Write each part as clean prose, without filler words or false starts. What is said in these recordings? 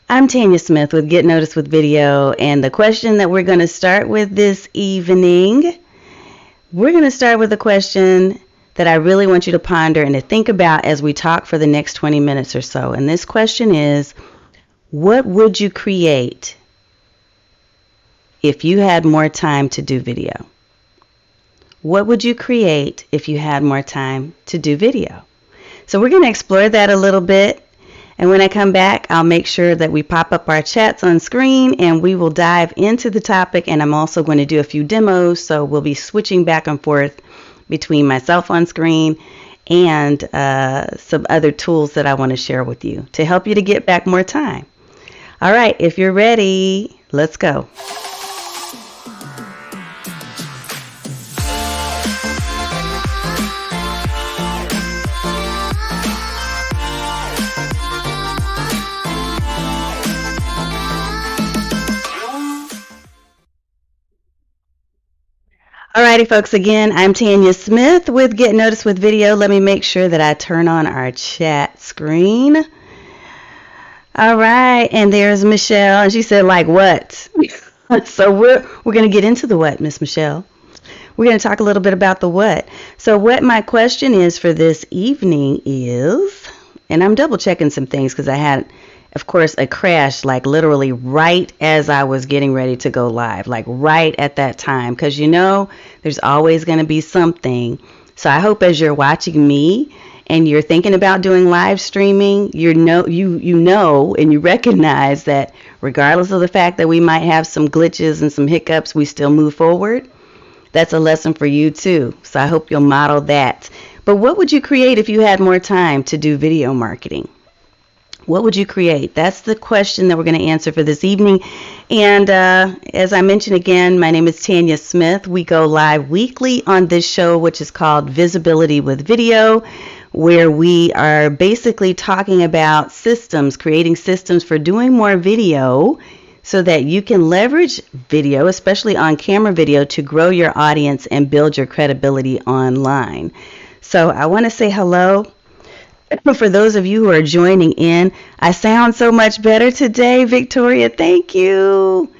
I'm Tanya Smith with Get Noticed with Video, and the question that we're going to start with this evening, we're going to start with a question that I really want you to ponder and to think about as we talk for the next 20 minutes or so. And this question is, what would you create if you had more time to do video? What would you create if you had more time to do video? So we're going to explore that a little bit. And when I come back, I'll make sure that we pop up our chats on screen and we will dive into the topic. And I'm also going to do a few demos. So we'll be switching back and forth between myself on screen and some other tools that I want to share with you to help you to get back more time. All right, if you're ready, let's go. Alrighty, folks, again, I'm Tanya Smith with Get Noticed with Video. Let me make sure that I turn on our chat screen. All right, and there's Michelle, and she said, like what? So we're going to get into the what, Miss Michelle. We're going to talk a little bit about the what. So what my question is for this evening is, and I'm double checking some things because I had, of course, a crash like literally right as I was getting ready to go live, like right at that time, because you know there's always going to be something. So I hope as you're watching me and you're thinking about doing live streaming, you know and you recognize that regardless of the fact that we might have some glitches and some hiccups, we still move forward. That's a lesson for you too. So I hope you'll model that. But what would you create if you had more time to do video marketing? What would you create? That's the question that we're going to answer for this evening. And as I mentioned again, my name is Tanya Smith. We go live weekly on this show, which is called Visibility with Video, where we are basically talking about systems, creating systems for doing more video so that you can leverage video, especially on camera video, to grow your audience and build your credibility online. So I want to say hello. For those of you who are joining in, I sound so much better today, Victoria. Thank you.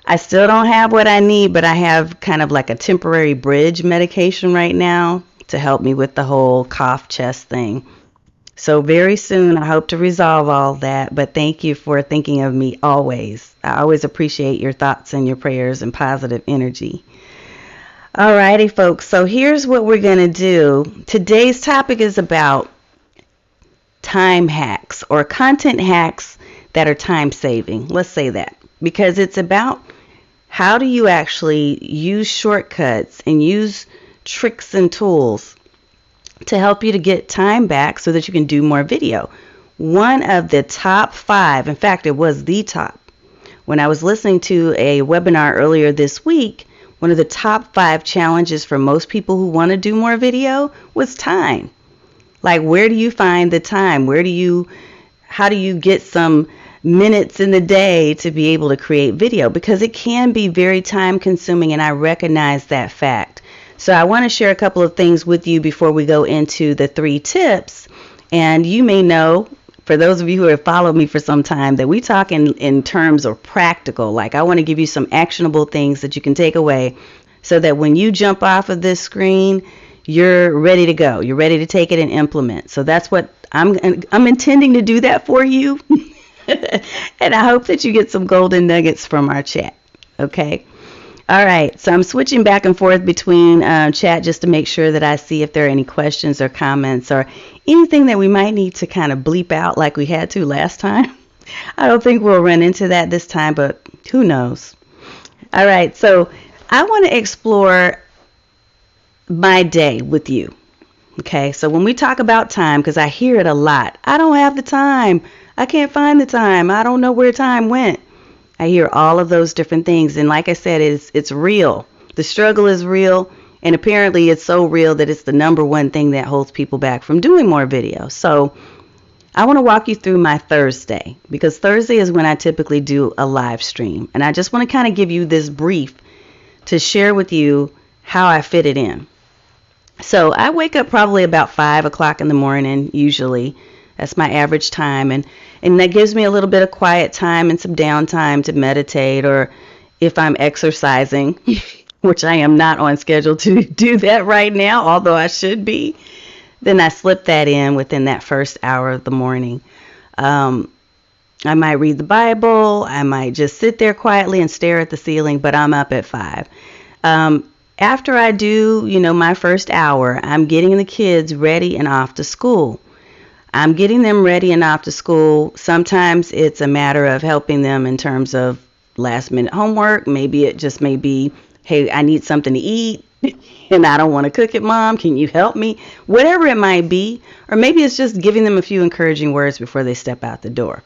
I still don't have what I need, but I have kind of like a temporary bridge medication right now to help me with the whole cough chest thing. So very soon, I hope to resolve all that. But thank you for thinking of me always. I always appreciate your thoughts and your prayers and positive energy. All righty, folks. So here's what we're going to do. Today's topic is about time hacks or content hacks that are time saving. Let's say that, because it's about how do you actually use shortcuts and use tricks and tools to help you to get time back so that you can do more video. One of the top 5, in fact, it was the top. When I was listening to a webinar earlier this week, one of the top 5 challenges for most people who want to do more video was time. Like, where do you find the time? How do you get some minutes in the day to be able to create video? Because it can be very time consuming, and I recognize that fact. So I want to share a couple of things with you before we go into the 3 tips. And you may know, for those of you who have followed me for some time, that we talk in terms of practical. Like, I want to give you some actionable things that you can take away so that when you jump off of this screen, you're ready to go. You're ready to take it and implement. So that's what I'm intending to do that for you. And I hope that you get some golden nuggets from our chat. Okay. All right. So I'm switching back and forth between chat just to make sure that I see if there are any questions or comments or anything that we might need to kind of bleep out like we had to last time. I don't think we'll run into that this time, but who knows? All right. So I want to explore my day with you. Okay, so when we talk about time, because I hear it a lot, I don't have the time, I can't find the time, I don't know where time went. I hear all of those different things, and like I said, it's real. The struggle is real, and apparently it's so real that it's the number one thing that holds people back from doing more video. So I want to walk you through my Thursday, because Thursday is when I typically do a live stream, and I just want to kind of give you this brief to share with you how I fit it in. So I wake up probably about 5 o'clock in the morning, usually. That's my average time. And And that gives me a little bit of quiet time and some downtime to meditate, or if I'm exercising, which I am not on schedule to do that right now, although I should be, then I slip that in within that first hour of the morning. I might read the Bible. I might just sit there quietly and stare at the ceiling, but I'm up at 5. After I do, my first hour, I'm getting the kids ready and off to school. I'm getting them ready and off to school. Sometimes it's a matter of helping them in terms of last minute homework. Maybe it just may be, hey, I need something to eat and I don't want to cook it, Mom. Can you help me? Whatever it might be. Or maybe it's just giving them a few encouraging words before they step out the door.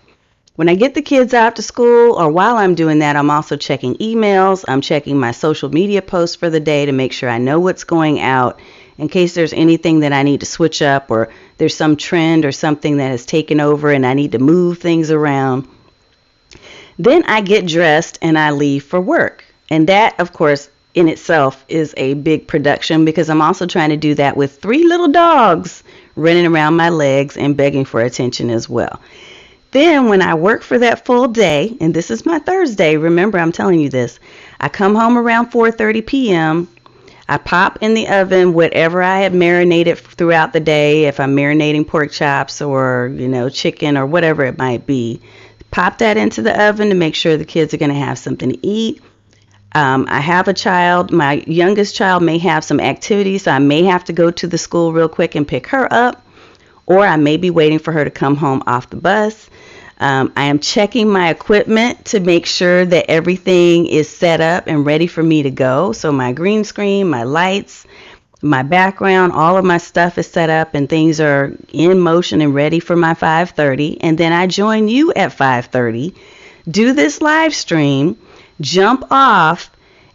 When I get the kids out to school, or while I'm doing that, I'm also checking emails. I'm checking my social media posts for the day to make sure I know what's going out in case there's anything that I need to switch up, or there's some trend or something that has taken over and I need to move things around. Then I get dressed and I leave for work. And that, of course, in itself is a big production, because I'm also trying to do that with 3 little dogs running around my legs and begging for attention as well. Then when I work for that full day, and this is my Thursday, remember I'm telling you this, I come home around 4:30 p.m. I pop in the oven whatever I have marinated throughout the day. If I'm marinating pork chops or, chicken or whatever it might be, pop that into the oven to make sure the kids are going to have something to eat. I have a child. My youngest child may have some activities, so I may have to go to the school real quick and pick her up, or I may be waiting for her to come home off the bus. I am checking my equipment to make sure that everything is set up and ready for me to go. So my green screen, my lights, my background, all of my stuff is set up and things are in motion and ready for my 5:30. And then I join you at 5:30, do this live stream, jump off,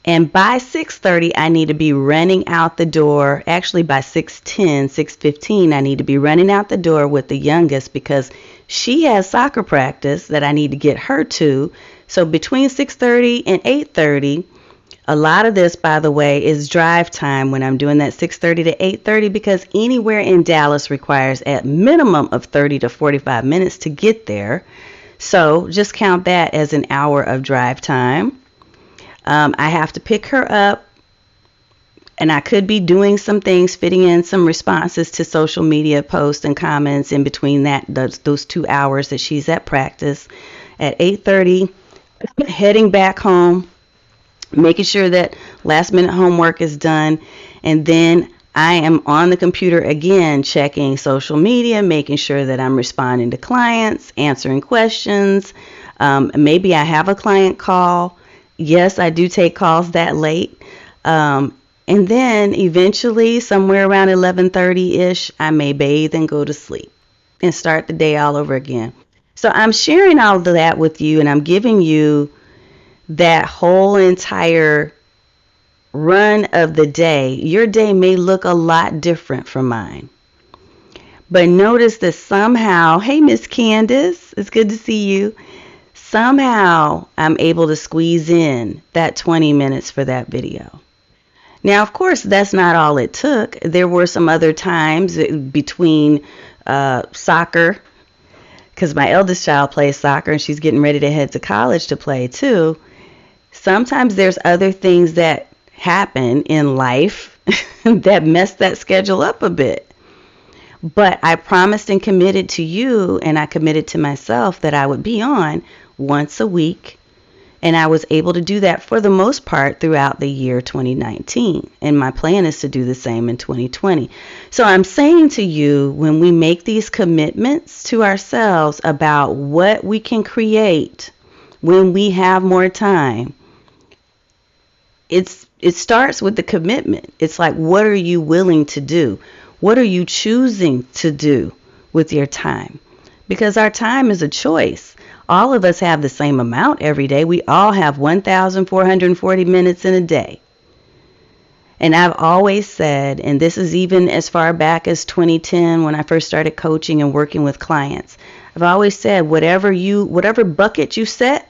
and by 6:30, I need to be running out the door. Actually, by 6:10, 6:15, I need to be running out the door with the youngest, because she has soccer practice that I need to get her to. So between 6:30 and 8:30, a lot of this, by the way, is drive time when I'm doing that 6:30 to 8:30, because anywhere in Dallas requires at minimum of 30 to 45 minutes to get there. So just count that as an hour of drive time. I have to pick her up, and I could be doing some things, fitting in some responses to social media posts and comments in between those 2 hours that she's at practice. At 8:30, heading back home, making sure that last minute homework is done, and then I am on the computer again, checking social media, making sure that I'm responding to clients, answering questions. Maybe I have a client call. Yes, I do take calls that late. And then eventually, somewhere around 11:30-ish, I may bathe and go to sleep and start the day all over again. So I'm sharing all of that with you, and I'm giving you that whole entire run of the day. Your day may look a lot different from mine. But notice that somehow, hey, Miss Candace, it's good to see you. Somehow I'm able to squeeze in that 20 minutes for that video. Now, of course, that's not all it took. There were some other times between soccer, because my eldest child plays soccer and she's getting ready to head to college to play too. Sometimes there's other things that happen in life that mess that schedule up a bit. But I promised and committed to you, and I committed to myself, that I would be on once a week. And I was able to do that for the most part throughout the year 2019. And my plan is to do the same in 2020. So I'm saying to you, when we make these commitments to ourselves about what we can create when we have more time, it starts with the commitment. It's like, what are you willing to do? What are you choosing to do with your time? Because our time is a choice. All of us have the same amount every day. We all have 1,440 minutes in a day. And I've always said, and this is even as far back as 2010 when I first started coaching and working with clients, I've always said, whatever bucket you set,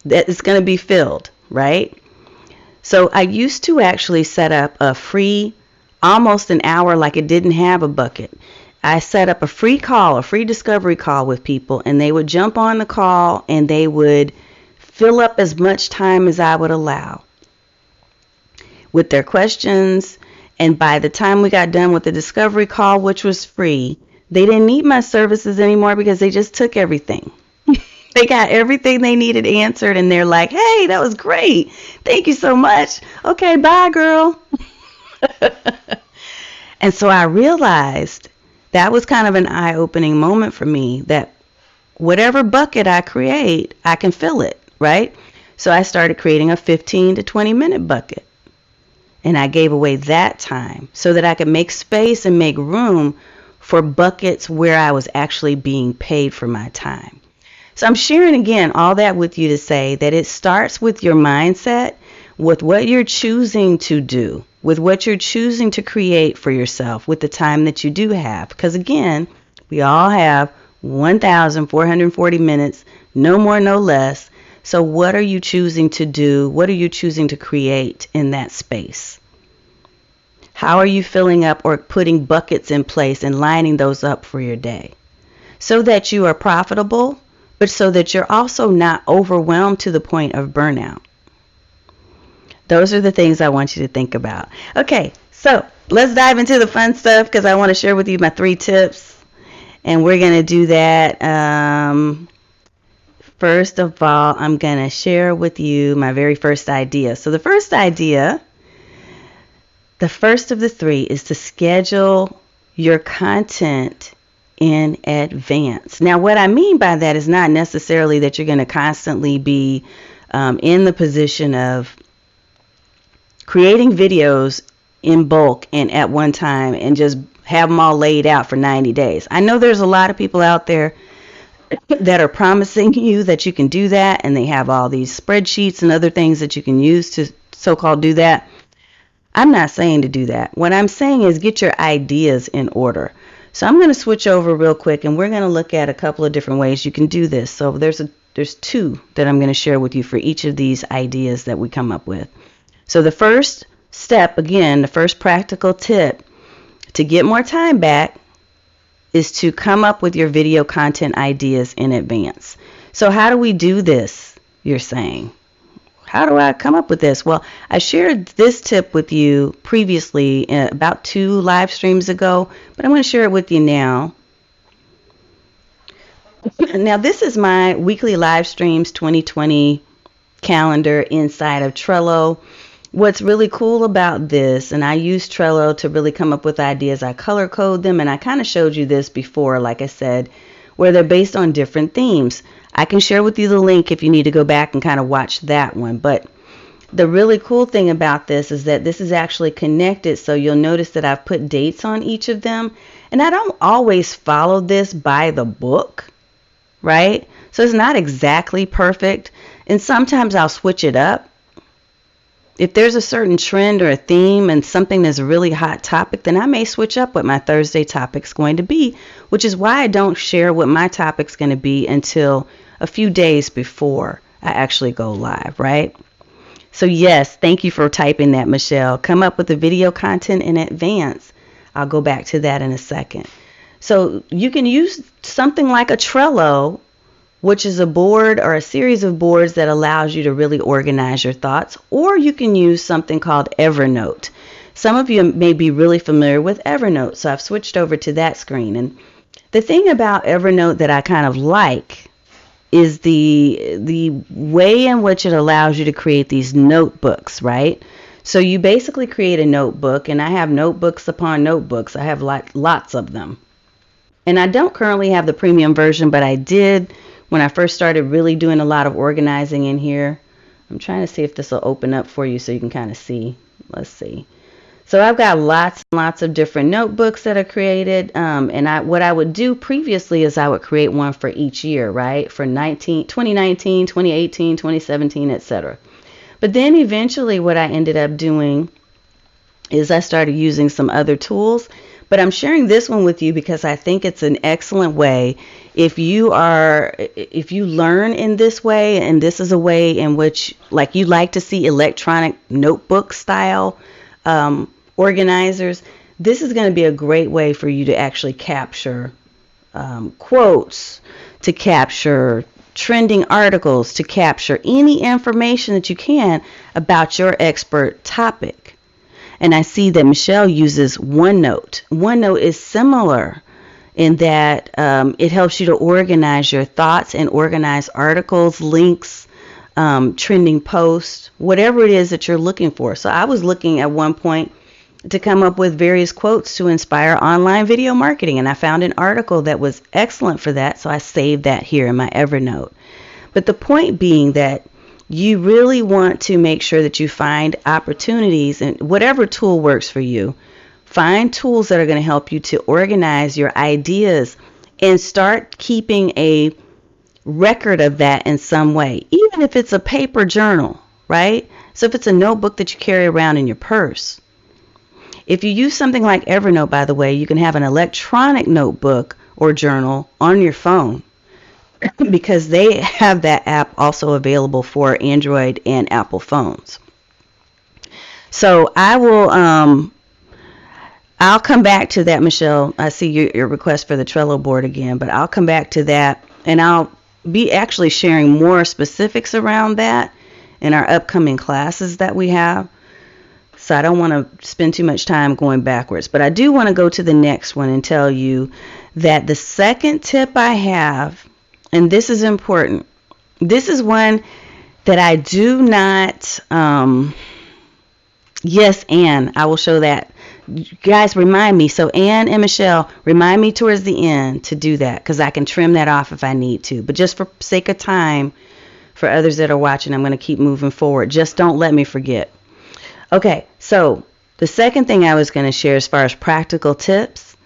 that is going to be filled, right? So I used to actually set up a free, almost an hour, like it didn't have a bucket. I set up a free call, a free discovery call with people, and they would jump on the call and they would fill up as much time as I would allow with their questions. And by the time we got done with the discovery call, which was free, they didn't need my services anymore because they just took everything. They got everything they needed answered, and they're like, hey, that was great. Thank you so much. Okay, bye, girl. And so I realized that was kind of an eye-opening moment for me, that whatever bucket I create, I can fill it, right? So I started creating a 15 to 20 minute bucket. And I gave away that time so that I could make space and make room for buckets where I was actually being paid for my time. So I'm sharing again all that with you to say that it starts with your mindset, with what you're choosing to do, with what you're choosing to create for yourself with the time that you do have. Because again, we all have 1,440 minutes, no more, no less. So what are you choosing to do? What are you choosing to create in that space? How are you filling up or putting buckets in place and lining those up for your day so that you are profitable, but so that you're also not overwhelmed to the point of burnout? Those are the things I want you to think about. Okay, so let's dive into the fun stuff because I want to share with you my 3 tips. And we're going to do that. First of all, I'm going to share with you my very first idea. So the first idea, the first of the 3, is to schedule your content in advance. Now, what I mean by that is not necessarily that you're going to constantly be in the position of creating videos in bulk and at one time and just have them all laid out for 90 days. I know there's a lot of people out there that are promising you that you can do that, and they have all these spreadsheets and other things that you can use to so-called do that. I'm not saying to do that. What I'm saying is get your ideas in order. So I'm going to switch over real quick, and we're going to look at a couple of different ways you can do this. So there's 2 that I'm going to share with you for each of these ideas that we come up with. So the first step, again, the first practical tip to get more time back is to come up with your video content ideas in advance. So how do we do this, you're saying? How do I come up with this? Well, I shared this tip with you previously about 2 live streams ago, but I'm going to share it with you now. Now, this is my weekly live streams 2020 calendar inside of Trello. What's really cool about this, and I use Trello to really come up with ideas, I color code them, and I kind of showed you this before, like I said, where they're based on different themes. I can share with you the link if you need to go back and kind of watch that one. But the really cool thing about this is that this is actually connected, so you'll notice that I've put dates on each of them. And I don't always follow this by the book, right? So it's not exactly perfect. And sometimes I'll switch it up. If there's a certain trend or a theme and something that's a really hot topic, then I may switch up what my Thursday topic's going to be, which is why I don't share what my topic's going to be until a few days before I actually go live, right? So yes, thank you for typing that, Michelle. Come up with the video content in advance. I'll go back to that in a second. So you can use something like a Trello, which is a board or a series of boards that allows you to really organize your thoughts, or you can use something called Evernote. Some of you may be really familiar with Evernote, so I've switched over to that screen. And the thing about Evernote that I kind of like is the way in which it allows you to create these notebooks, right? So you basically create a notebook, and I have notebooks upon notebooks. I have lots of them. And I don't currently have the premium version, but I did when I first started really doing a lot of organizing in here. I'm trying to see if this will open up for you so you can kind of see. Let's see. So I've got lots and lots of different notebooks that are created. What I would do previously is I would create one for each year, right? For 2019, 2018, 2017, etc. But then eventually what I ended up doing is I started using some other tools. But I'm sharing this one with you because I think it's an excellent way if you learn in this way, and this is a way in which, like, you like to see electronic notebook style organizers, this is going to be a great way for you to actually capture quotes, to capture trending articles, to capture any information that you can about your expert topic. And I see that Michelle uses OneNote. OneNote is similar in that it helps you to organize your thoughts and organize articles, links, trending posts, whatever it is that you're looking for. So I was looking at one point to come up with various quotes to inspire online video marketing, and I found an article that was excellent for that, so I saved that here in my Evernote. But the point being that you really want to make sure that you find opportunities, and whatever tool works for you, find tools that are going to help you to organize your ideas and start keeping a record of that in some way, even if it's a paper journal, right? So if it's a notebook that you carry around in your purse. If you use something like Evernote, by the way, you can have an electronic notebook or journal on your phone because they have that app also available for Android and Apple phones. So I'll come back to that, Michelle. I see your request for the Trello board again, but I'll come back to that, and I'll be actually sharing more specifics around that in our upcoming classes that we have. So I don't want to spend too much time going backwards, but I do want to go to the next one and tell you that the second tip I have, and this is important, this is one that I do not, yes, Anne, I will show that. You guys remind me, so Anne and Michelle, remind me towards the end to do that, because I can trim that off if I need to. But just for sake of time, for others that are watching, I'm going to keep moving forward. Just don't let me forget. Okay, so the second thing I was going to share as far as practical tips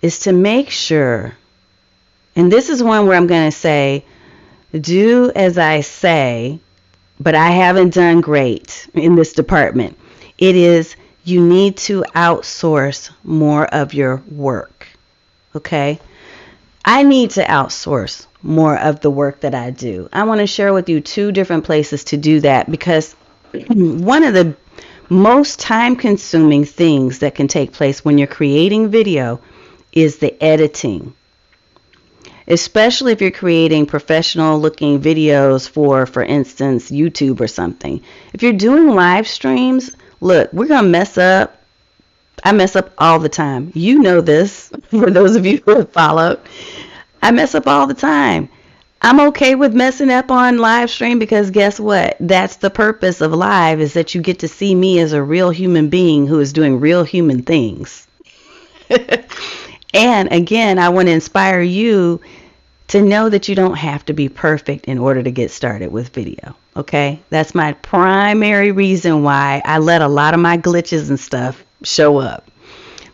is to make sure, and this is one where I'm going to say, do as I say, but I haven't done great in this department. It is, you need to outsource more of your work, okay? I need to outsource more of the work that I do. I want to share with you 2 different places to do that, because one of the most time-consuming things that can take place when you're creating video is the editing. Especially if you're creating professional-looking videos for instance, YouTube or something. If you're doing live streams, look, we're going to mess up. I mess up all the time. You know this, for those of you who have followed. I mess up all the time. I'm okay with messing up on live stream because guess what? That's the purpose of live, is that you get to see me as a real human being who is doing real human things. And again, I want to inspire you to know that you don't have to be perfect in order to get started with video. Okay? That's my primary reason why I let a lot of my glitches and stuff show up.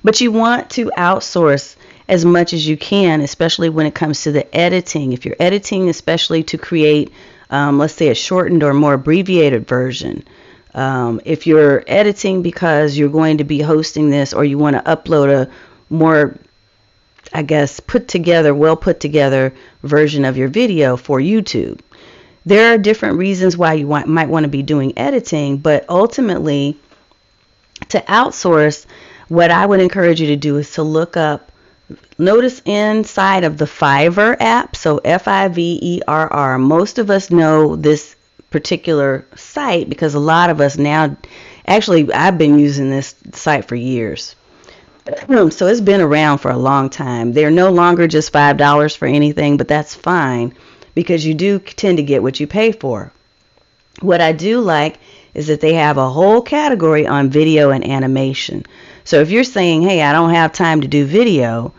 But you want to outsource as much as you can, especially when it comes to the editing. If you're editing, especially to create, let's say, a shortened or more abbreviated version. If you're editing because you're going to be hosting this, or you want to upload a more, I guess, well put together version of your video for YouTube. There are different reasons why you might want to be doing editing, but ultimately, to outsource, what I would encourage you to do is to look up, notice inside of the Fiverr app, so Fiverr. Most of us know this particular site because a lot of us now, actually, I've been using this site for years. So it's been around for a long time. They're no longer just $5 for anything, but that's fine because you do tend to get what you pay for. What I do like is that they have a whole category on video and animation. So if you're saying, hey, I don't have time to do video,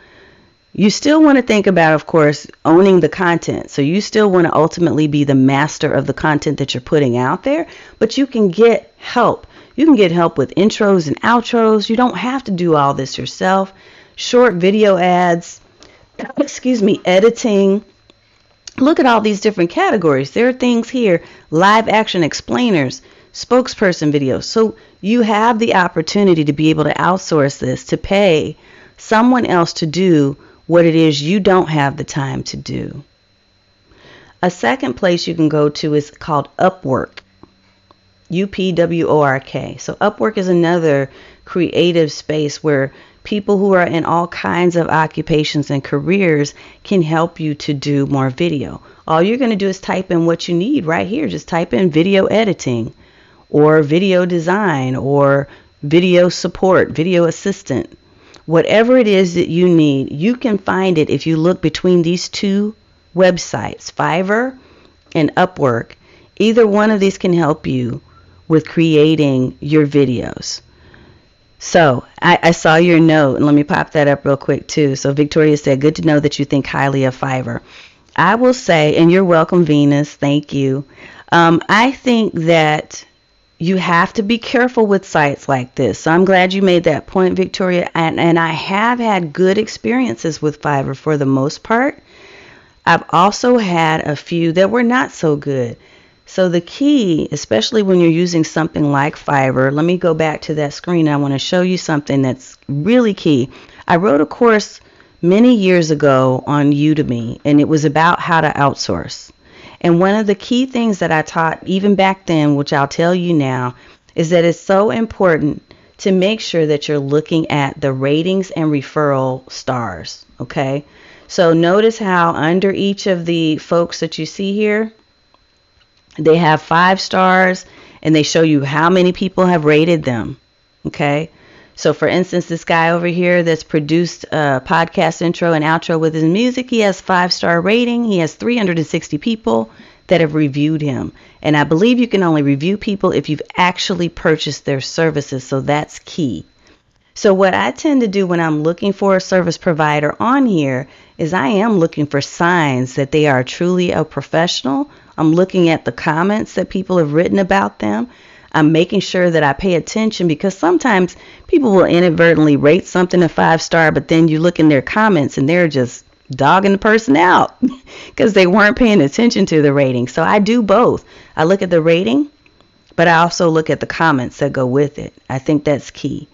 you still want to think about, of course, owning the content. So you still want to ultimately be the master of the content that you're putting out there, but you can get help. You can get help with intros and outros. You don't have to do all this yourself. Short video ads, editing. Look at all these different categories. There are things here, live action explainers, spokesperson videos. So you have the opportunity to be able to outsource this, to pay someone else to do what it is you don't have the time to do. A second place you can go to is called Upwork. Upwork. So Upwork is another creative space where people who are in all kinds of occupations and careers can help you to do more video. All you're going to do is type in what you need right here. Just type in video editing or video design or video support, video assistant. Whatever it is that you need, you can find it if you look between these two websites, Fiverr and Upwork. Either one of these can help you with creating your videos. So I saw your note, and let me pop that up real quick too. So Victoria said, good to know that you think highly of Fiverr. I will say, and you're welcome, Venus, thank you. I think that you have to be careful with sites like this. So I'm glad you made that point, Victoria. And I have had good experiences with Fiverr for the most part. I've also had a few that were not so good. So the key, especially when you're using something like Fiverr, let me go back to that screen. I want to show you something that's really key. I wrote a course many years ago on Udemy, and it was about how to outsource. And one of the key things that I taught even back then, which I'll tell you now, is that it's so important to make sure that you're looking at the ratings and referral stars, okay? So notice how under each of the folks that you see here, they have 5 stars and they show you how many people have rated them. Okay. So for instance, this guy over here that's produced a podcast intro and outro with his music, he has 5-star rating. He has 360 people that have reviewed him. And I believe you can only review people if you've actually purchased their services. So that's key. So what I tend to do when I'm looking for a service provider on here is I am looking for signs that they are truly a professional. I'm looking at the comments that people have written about them. I'm making sure that I pay attention, because sometimes people will inadvertently rate something a 5-star, but then you look in their comments and they're just dogging the person out because they weren't paying attention to the rating. So I do both. I look at the rating, but I also look at the comments that go with it. I think that's key.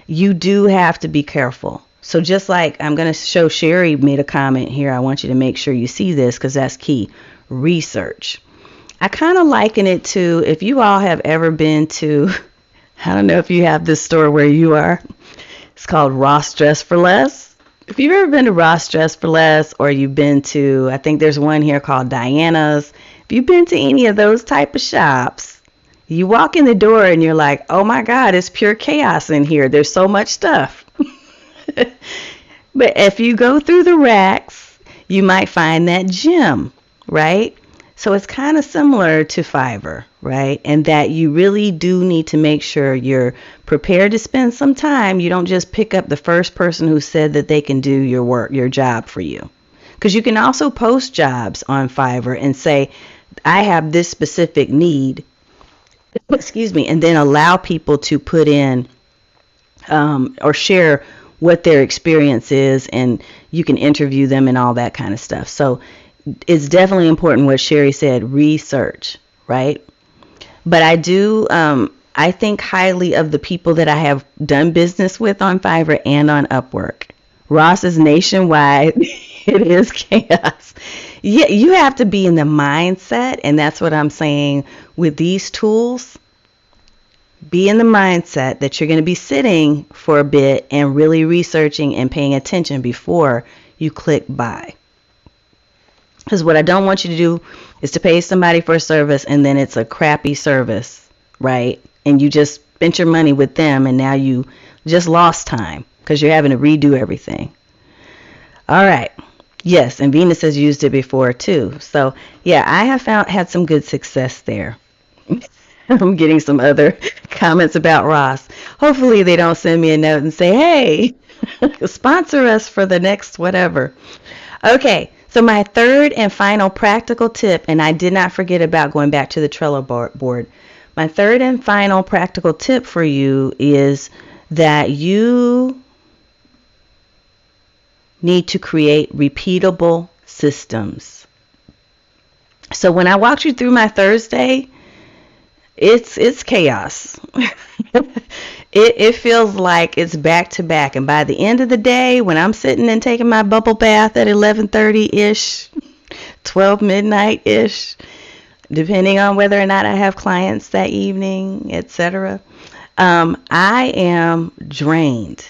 You do have to be careful. So just like I'm going to show Sherry made a comment here, I want you to make sure you see this because that's key. Research. I kind of liken it to, if you all have ever been to, I don't know if you have this store where you are, it's called Ross Dress for Less. If you've ever been to Ross Dress for Less, or you've been to, I think there's one here called Diana's. If you've been to any of those type of shops, you walk in the door and you're like, oh my God, it's pure chaos in here. There's so much stuff. But if you go through the racks, you might find that gem, right? So it's kind of similar to Fiverr, right? And that you really do need to make sure you're prepared to spend some time. You don't just pick up the first person who said that they can do your work, your job for you. Because you can also post jobs on Fiverr and say, I have this specific need, excuse me, and then allow people to put in or share what their experience is, and you can interview them and all that kind of stuff. So it's definitely important what Sherry said, research, right? But I do, I think highly of the people that I have done business with on Fiverr and on Upwork. Ross is nationwide. It is chaos. Yeah, you have to be in the mindset, and that's what I'm saying with these tools. Be in the mindset that you're going to be sitting for a bit and really researching and paying attention before you click buy. Because what I don't want you to do is to pay somebody for a service and then it's a crappy service, right? And you just spent your money with them and now you just lost time because you're having to redo everything. All right. Yes, and Venus has used it before too. So yeah, I have had some good success there. I'm getting some other comments about Ross. Hopefully they don't send me a note and say, hey, sponsor us for the next whatever. Okay. So my third and final practical tip, and I did not forget about going back to the Trello board. My third and final practical tip for you is that you need to create repeatable systems. So when I walked you through my Thursday, it's chaos. It feels like it's back to back. And by the end of the day, when I'm sitting and taking my bubble bath at 11:30-ish, 12 midnight-ish, depending on whether or not I have clients that evening, etc., I am drained.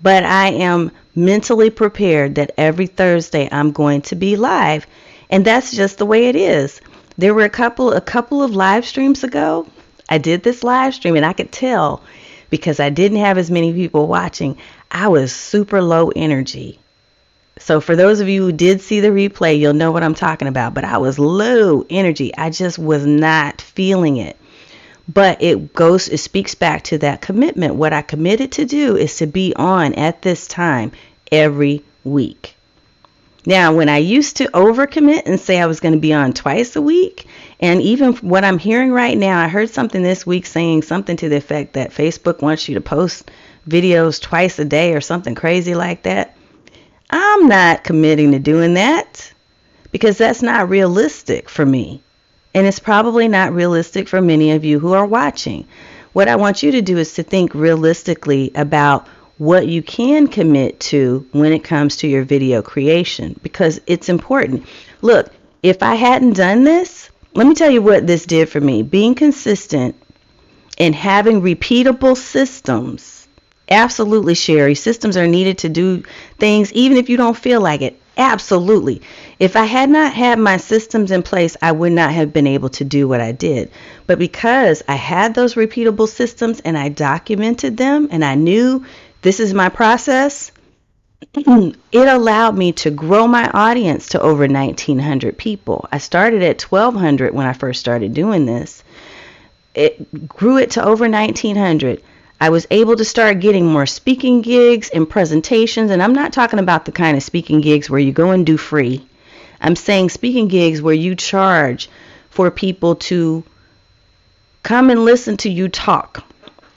But I am mentally prepared that every Thursday I'm going to be live. And that's just the way it is. There were a couple of live streams ago. I did this live stream and I could tell because I didn't have as many people watching. I was super low energy. So for those of you who did see the replay, you'll know what I'm talking about. But I was low energy. I just was not feeling it. But it speaks back to that commitment. What I committed to do is to be on at this time every week. Now, when I used to overcommit and say I was going to be on twice a week, and even what I'm hearing right now, I heard something this week saying something to the effect that Facebook wants you to post videos twice a day or something crazy like that. I'm not committing to doing that because that's not realistic for me. And it's probably not realistic for many of you who are watching. What I want you to do is to think realistically about what you can commit to when it comes to your video creation, because it's important. Look, if I hadn't done this, let me tell you what this did for me. Being consistent and having repeatable systems. Absolutely, Sherry. Systems are needed to do things even if you don't feel like it. Absolutely. If I had not had my systems in place, I would not have been able to do what I did. But because I had those repeatable systems and I documented them and I knew this is my process, it allowed me to grow my audience to over 1,900 people. I started at 1,200 when I first started doing this. It grew it to over 1,900. I was able to start getting more speaking gigs and presentations, and I'm not talking about the kind of speaking gigs where you go and do free. I'm saying speaking gigs where you charge for people to come and listen to you talk.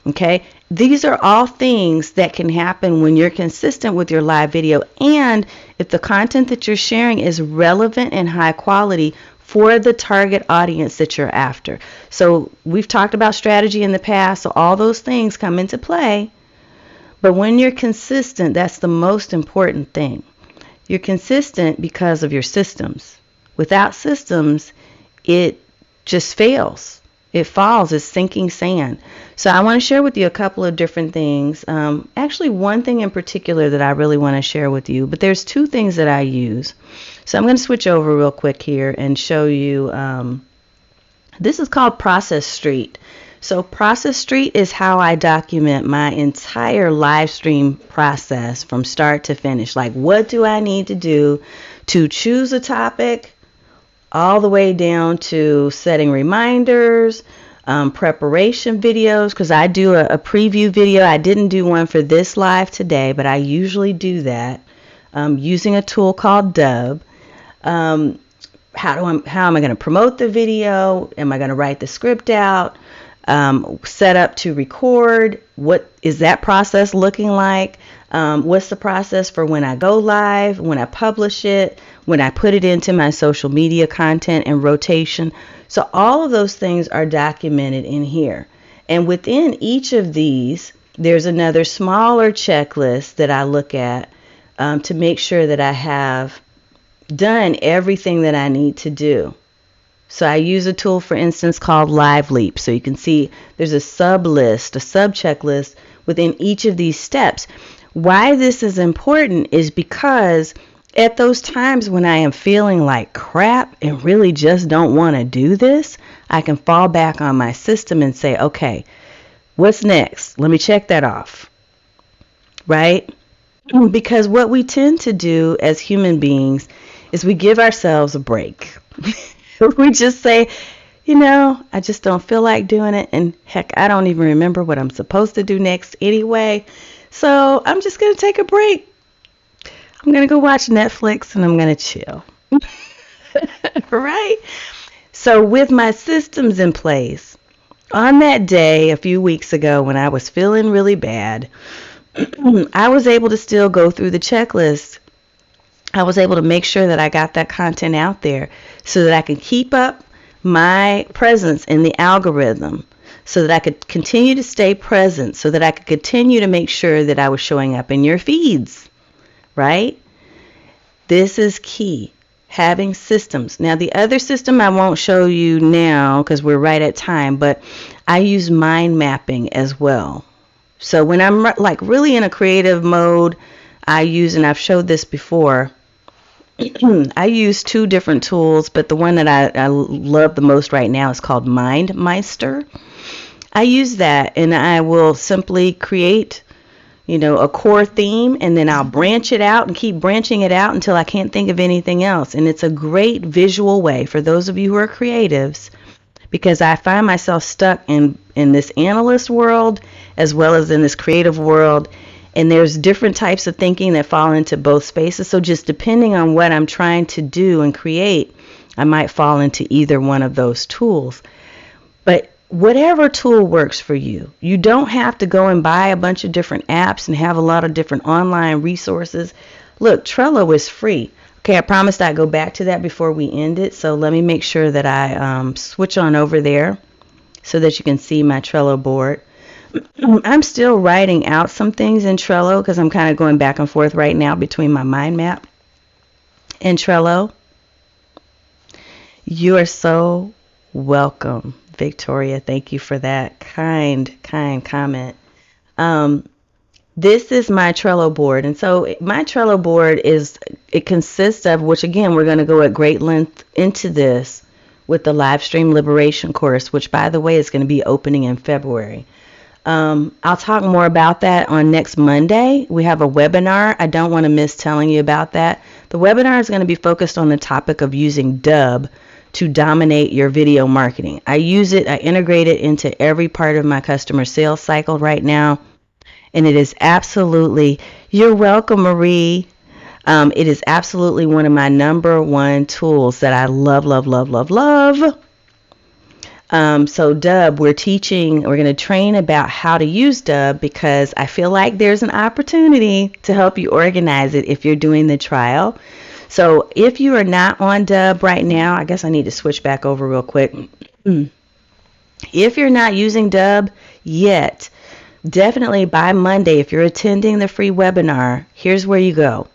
Okay? These are all things that can happen when you're consistent with your live video, and if the content that you're sharing is relevant and high quality for the target audience that you're after. So we've talked about strategy in the past, so all those things come into play. But when you're consistent, that's the most important thing. You're consistent because of your systems. Without systems, it just fails. It falls. It's sinking sand. So I want to share with you a couple of different things. Actually, one thing in particular that I really want to share with you, but there's two things that I use. So I'm going to switch over real quick here and show you. This is called Process Street. So Process Street is how I document my entire live stream process from start to finish. Like, what do I need to do to choose a topic, all the way down to setting reminders, preparation videos, because I do a preview video. I didn't do one for this live today, but I usually do that using a tool called Dub. How am I going to promote the video? Am I going to write the script out? Set up to record? What is that process looking like? What's the process for when I go live, when I publish it, when I put it into my social media content and rotation? So all of those things are documented in here. And within each of these, there's another smaller checklist that I look at to make sure that I have done everything that I need to do. So I use a tool, for instance, called Live Leap. So you can see there's a sub list, a sub checklist within each of these steps. Why this is important is because at those times when I am feeling like crap and really just don't want to do this, I can fall back on my system and say, okay, what's next? Let me check that off. Right? Because what we tend to do as human beings is we give ourselves a break. We just say, I just don't feel like doing it. And heck, I don't even remember what I'm supposed to do next anyway. So I'm just going to take a break. I'm going to go watch Netflix and I'm going to chill. Right? So with my systems in place, on that day a few weeks ago when I was feeling really bad, I was able to still go through the checklist. I was able to make sure that I got that content out there so that I could keep up my presence in the algorithm, so that I could continue to stay present, so that I could continue to make sure that I was showing up in your feeds, right? This is key, having systems. Now, the other system I won't show you now because we're right at time, but I use mind mapping as well. So when I'm like really in a creative mode, I use, and I've showed this before, I use two different tools, but the one that I love the most right now is called MindMeister. I use that, and I will simply create, a core theme, and then I'll branch it out and keep branching it out until I can't think of anything else. And it's a great visual way for those of you who are creatives, because I find myself stuck in this analyst world as well as in this creative world. And there's different types of thinking that fall into both spaces. So just depending on what I'm trying to do and create, I might fall into either one of those tools. But whatever tool works for you, you don't have to go and buy a bunch of different apps and have a lot of different online resources. Look, Trello is free. Okay, I promised I'd go back to that before we end it. So let me make sure that I switch on over there so that you can see my Trello board. I'm still writing out some things in Trello because I'm kind of going back and forth right now between my mind map and Trello. You are so welcome, Victoria. Thank you for that kind comment. This is my Trello board. And so my Trello board it consists of, which again, we're going to go at great length into this with the Livestream Liberation course, which by the way is going to be opening in February. I'll talk more about that on next Monday. We have a webinar. I don't want to miss telling you about that. The webinar is going to be focused on the topic of using Dub to dominate your video marketing. I integrate it into every part of my customer sales cycle right now. And it is absolutely, you're welcome, Marie. It is absolutely one of my number one tools that I love, love, love, love, love. So Dub, we're going to train about how to use Dub because I feel like there's an opportunity to help you organize it if you're doing the trial. So if you are not on Dub right now, I guess I need to switch back over real quick. If you're not using Dub yet, definitely by Monday, if you're attending the free webinar, here's where you go.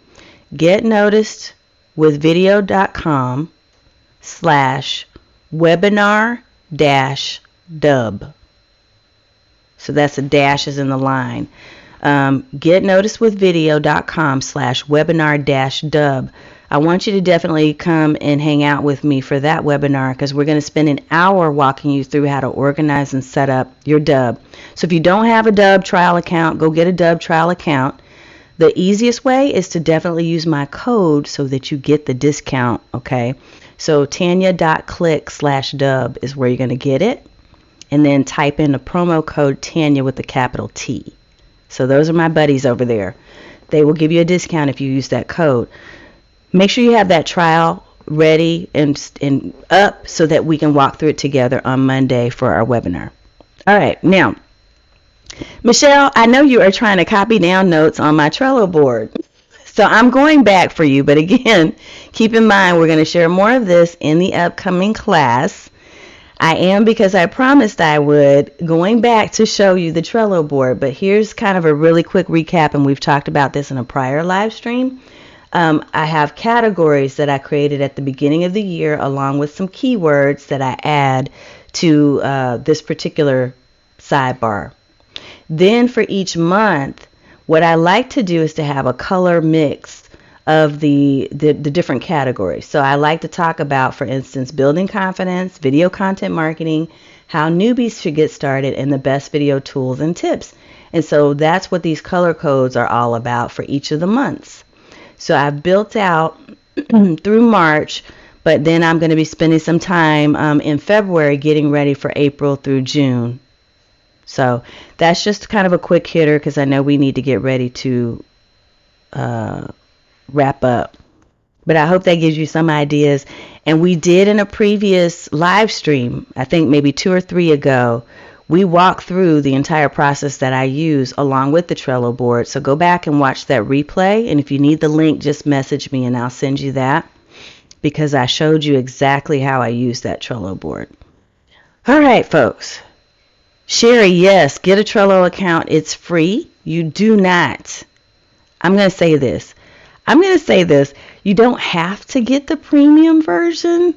getnoticedwithvideo.com/webinar-dub. So that's a dash is in the line. getnoticedwithvideo.com/webinar-dub. I want you to definitely come and hang out with me for that webinar because we're going to spend an hour walking you through how to organize and set up your Dub. So if you don't have a Dub trial account, go get a Dub trial account. The easiest way is to definitely use my code so that you get the discount, okay? So Tanya.click/Dub is where you're going to get it. And then type in the promo code Tanya with a capital T. So those are my buddies over there. They will give you a discount if you use that code. Make sure you have that trial ready and up so that we can walk through it together on Monday for our webinar. All right, now, Michelle, I know you are trying to copy down notes on my Trello board. So I'm going back for you, but again, keep in mind we're going to share more of this in the upcoming class. I am, because I promised I would, going back to show you the Trello board, but here's kind of a really quick recap, and we've talked about this in a prior live stream. I have categories that I created at the beginning of the year along with some keywords that I add to this particular sidebar. Then for each month, what I like to do is to have a color mix of the different categories. So I like to talk about, for instance, building confidence, video content marketing, how newbies should get started, and the best video tools and tips. And so that's what these color codes are all about for each of the months. So I've built out through March, but then I'm going to be spending some time in February getting ready for April through June. So that's just kind of a quick hitter because I know we need to get ready to wrap up. But I hope that gives you some ideas. And we did in a previous live stream, I think maybe 2 or 3 ago, we walked through the entire process that I use along with the Trello board. So go back and watch that replay. And if you need the link, just message me and I'll send you that because I showed you exactly how I use that Trello board. All right, folks. Sherry, yes, get a Trello account. It's free. You do not. I'm going to say this. You don't have to get the premium version.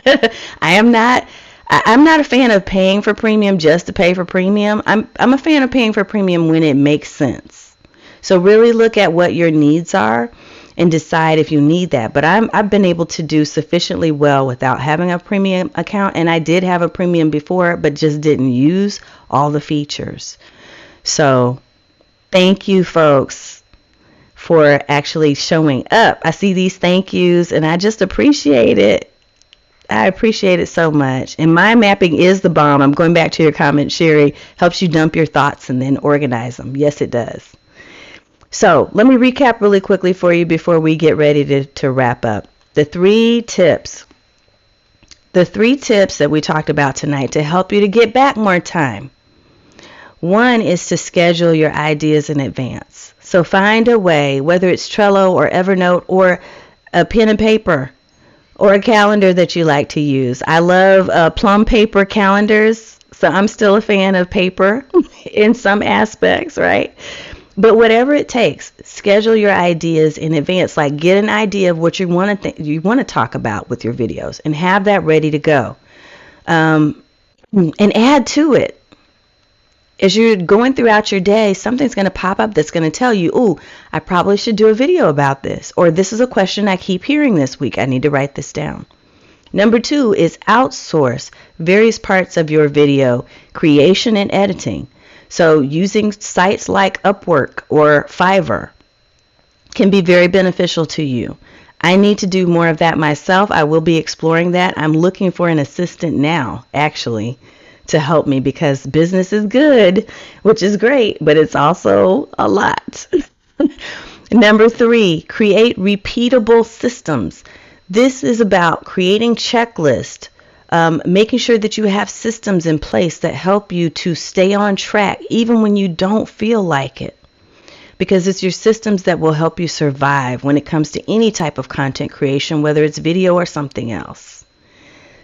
I am not I'm not a fan of paying for premium just to pay for premium. I'm a fan of paying for premium when it makes sense. So really look at what your needs are and decide if you need that. But I've been able to do sufficiently well without having a premium account, and I did have a premium before, but just didn't use all the features. So thank you, folks, for actually showing up. I see these thank yous, and I just appreciate it. I appreciate it so much. And mind mapping is the bomb. I'm going back to your comment, Sherry. Helps you dump your thoughts and then organize them. Yes, it does. So let me recap really quickly for you before we get ready to wrap up. The three tips that we talked about tonight to help you to get back more time. One is to schedule your ideas in advance. So find a way, whether it's Trello or Evernote or a pen and paper or a calendar that you like to use. I love plum paper calendars, so I'm still a fan of paper in some aspects, right? But whatever it takes, schedule your ideas in advance. Like get an idea of what you want to talk about with your videos and have that ready to go. And add to it. As you're going throughout your day, something's going to pop up that's going to tell you, "Ooh, I probably should do a video about this," or "This is a question I keep hearing this week. I need to write this down." Number 2 is outsource various parts of your video creation and editing. So using sites like Upwork or Fiverr can be very beneficial to you. I need to do more of that myself. I will be exploring that. I'm looking for an assistant now, actually, to help me because business is good, which is great, but it's also a lot. Number 3, create repeatable systems. This is about creating checklists, making sure that you have systems in place that help you to stay on track even when you don't feel like it. Because it's your systems that will help you survive when it comes to any type of content creation, whether it's video or something else.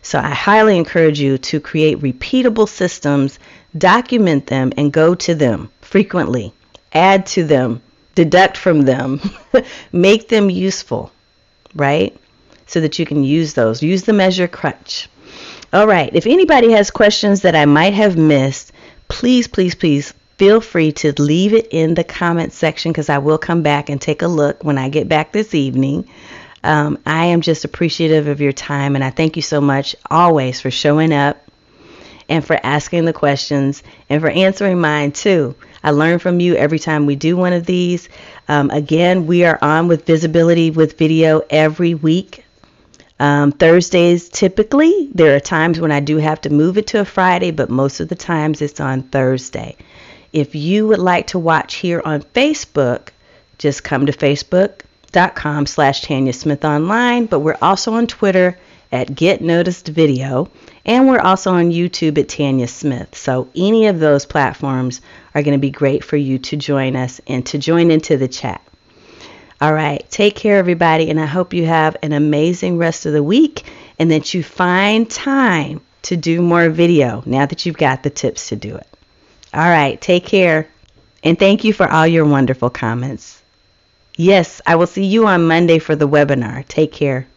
So I highly encourage you to create repeatable systems, document them, and go to them frequently. Add to them, deduct from them, make them useful, right? So that you can use those. Use them as your crutch. All right. If anybody has questions that I might have missed, please, please, please feel free to leave it in the comment section because I will come back and take a look when I get back this evening. I am just appreciative of your time, and I thank you so much always for showing up and for asking the questions and for answering mine too. I learn from you every time we do one of these. Again, we are on with Visibility with Video every week. Thursdays typically. There are times when I do have to move it to a Friday, but most of the times it's on Thursday. If you would like to watch here on Facebook, just come to facebook.com/Tanya Smith Online, but we're also on Twitter at Get Noticed Video, and we're also on YouTube at Tanya Smith. So any of those platforms are going to be great for you to join us and to join into the chat. All right, take care, everybody, and I hope you have an amazing rest of the week and that you find time to do more video now that you've got the tips to do it. All right, take care, and thank you for all your wonderful comments. Yes, I will see you on Monday for the webinar. Take care.